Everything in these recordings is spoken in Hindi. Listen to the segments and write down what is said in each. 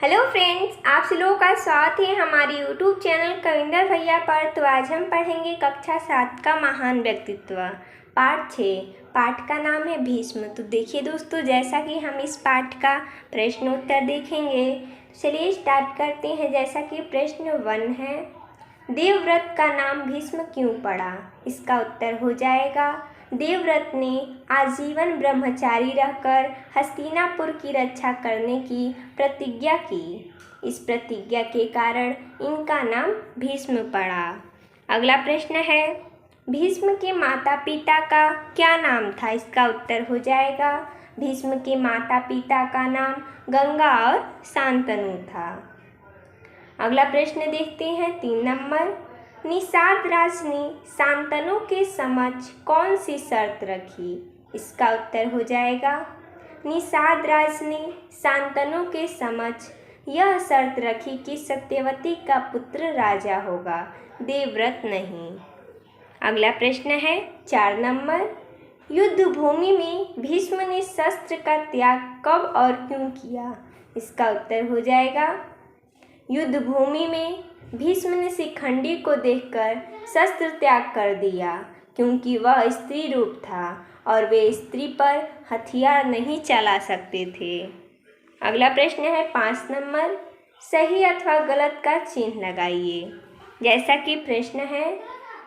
हेलो फ्रेंड्स, आप सभी लोगों का स्वागत है हमारे यूट्यूब चैनल कविंदर भैया पर। तो आज हम पढ़ेंगे कक्षा 7 का महान व्यक्तित्व पाठ 6। पाठ का नाम है भीष्म। तो देखिए दोस्तों, जैसा कि हम इस पाठ का प्रश्नोत्तर देखेंगे, चलिए स्टार्ट करते हैं। जैसा कि प्रश्न 1 है, देवव्रत का नाम भीष्म क्यों पड़ा? इसका उत्तर हो जाएगा, देवव्रत ने आजीवन ब्रह्मचारी रहकर हस्तिनापुर की रक्षा करने की प्रतिज्ञा की। इस प्रतिज्ञा के कारण इनका नाम भीष्म पड़ा। अगला प्रश्न है, भीष्म के माता पिता का क्या नाम था? इसका उत्तर हो जाएगा, भीष्म के माता पिता का नाम गंगा और शांतनु था। अगला प्रश्न देखते हैं 3 नंबर, निषाद राज ने शांतनु के समक्ष कौन सी शर्त रखी? इसका उत्तर हो जाएगा, निषाद राज ने शांतनु के समक्ष यह शर्त रखी कि सत्यवती का पुत्र राजा होगा, देवव्रत नहीं। अगला प्रश्न है 4 नंबर, युद्ध भूमि में भीष्म ने शस्त्र का त्याग कब और क्यों किया? इसका उत्तर हो जाएगा, युद्ध भूमि में भीष्म ने शिखंडी को देखकर शस्त्र त्याग कर दिया, क्योंकि वह स्त्री रूप था और वे स्त्री पर हथियार नहीं चला सकते थे। अगला प्रश्न है 5 नंबर, सही अथवा गलत का चिन्ह लगाइए। जैसा कि प्रश्न है,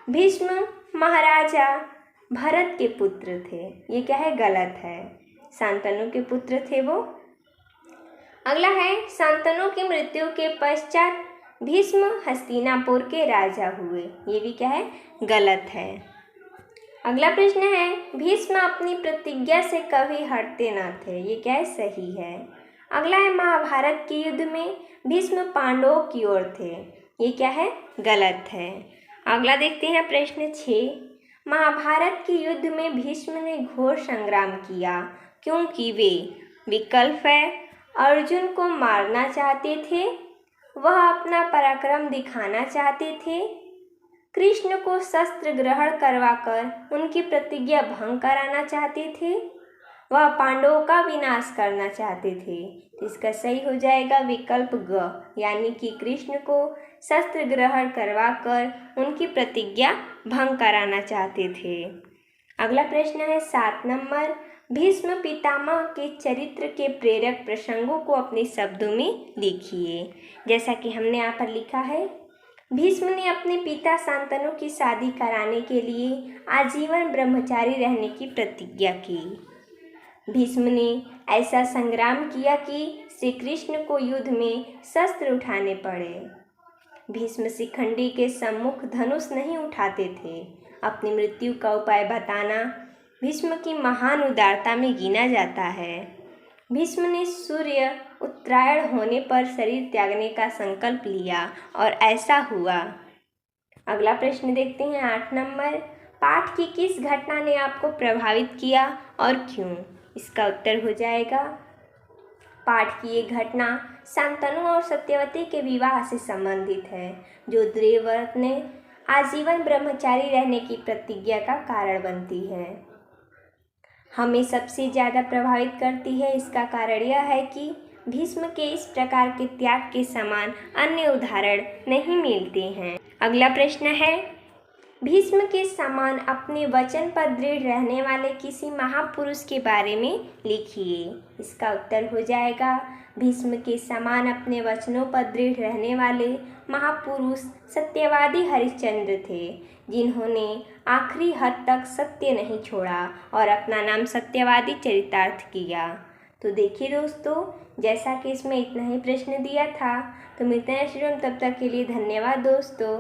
भीष्म महाराजा भरत के पुत्र थे, ये क्या है? गलत है। शांतनु के पुत्र थे वो। अगला है, शांतनु की मृत्यु के पश्चात भीष्म हस्तिनापुर के राजा हुए, ये भी क्या है? गलत है। अगला प्रश्न है, भीष्म अपनी प्रतिज्ञा से कभी हटते न थे, ये क्या है? सही है। अगला है, महाभारत के युद्ध में भीष्म पांडवों की ओर थे, ये क्या है? गलत है। अगला देखते हैं प्रश्न 6, महाभारत के युद्ध में भीष्म ने घोर संग्राम किया, क्योंकि वे विकल्प है, अर्जुन को मारना चाहते थे, वह अपना पराक्रम दिखाना चाहते थे, कृष्ण को शस्त्र ग्रहण करवाकर उनकी प्रतिज्ञा भंग कराना चाहते थे, वह पांडवों का विनाश करना चाहते थे। तो इसका सही हो जाएगा विकल्प ग, यानी कि कृष्ण को शस्त्र ग्रहण करवाकर उनकी प्रतिज्ञा भंग कराना चाहते थे। अगला प्रश्न है 7 नंबर, भीष्म पितामह के चरित्र के प्रेरक प्रसंगों को अपने शब्दों में लिखिए। जैसा कि हमने यहाँ पर लिखा है, भीष्म ने अपने पिता शांतनु की शादी कराने के लिए आजीवन ब्रह्मचारी रहने की प्रतिज्ञा की। भीष्म ने ऐसा संग्राम किया कि श्री कृष्ण को युद्ध में शस्त्र उठाने पड़े। भीष्म शिखंडी के सम्मुख धनुष नहीं उठाते थे। अपनी मृत्यु का उपाय बताना भीष्म की महान उदारता में गिना जाता है। भीष्म ने सूर्य उत्तरायण होने पर शरीर त्यागने का संकल्प लिया और ऐसा हुआ। अगला प्रश्न देखते हैं 8 नंबर, पाठ की किस घटना ने आपको प्रभावित किया और क्यों? इसका उत्तर हो जाएगा, पाठ की ये घटना शांतनु और सत्यवती के विवाह से संबंधित है, जो देवव्रत ने आजीवन ब्रह्मचारी रहने की प्रतिज्ञा का कारण बनती है। हमें सबसे ज़्यादा प्रभावित करती है, इसका कारण यह है कि भीष्म के इस प्रकार के त्याग के समान अन्य उदाहरण नहीं मिलते हैं। अगला प्रश्न है, भीष्म के समान अपने वचन पर दृढ़ रहने वाले किसी महापुरुष के बारे में लिखिए। इसका उत्तर हो जाएगा, भीष्म के समान अपने वचनों पर दृढ़ रहने वाले महापुरुष सत्यवादी हरिश्चंद्र थे, जिन्होंने आखिरी हद तक सत्य नहीं छोड़ा और अपना नाम सत्यवादी चरितार्थ किया। तो देखिए दोस्तों, जैसा कि इसमें इतना ही प्रश्न दिया था। तो मिलते हैं, तब तक के लिए धन्यवाद दोस्तों।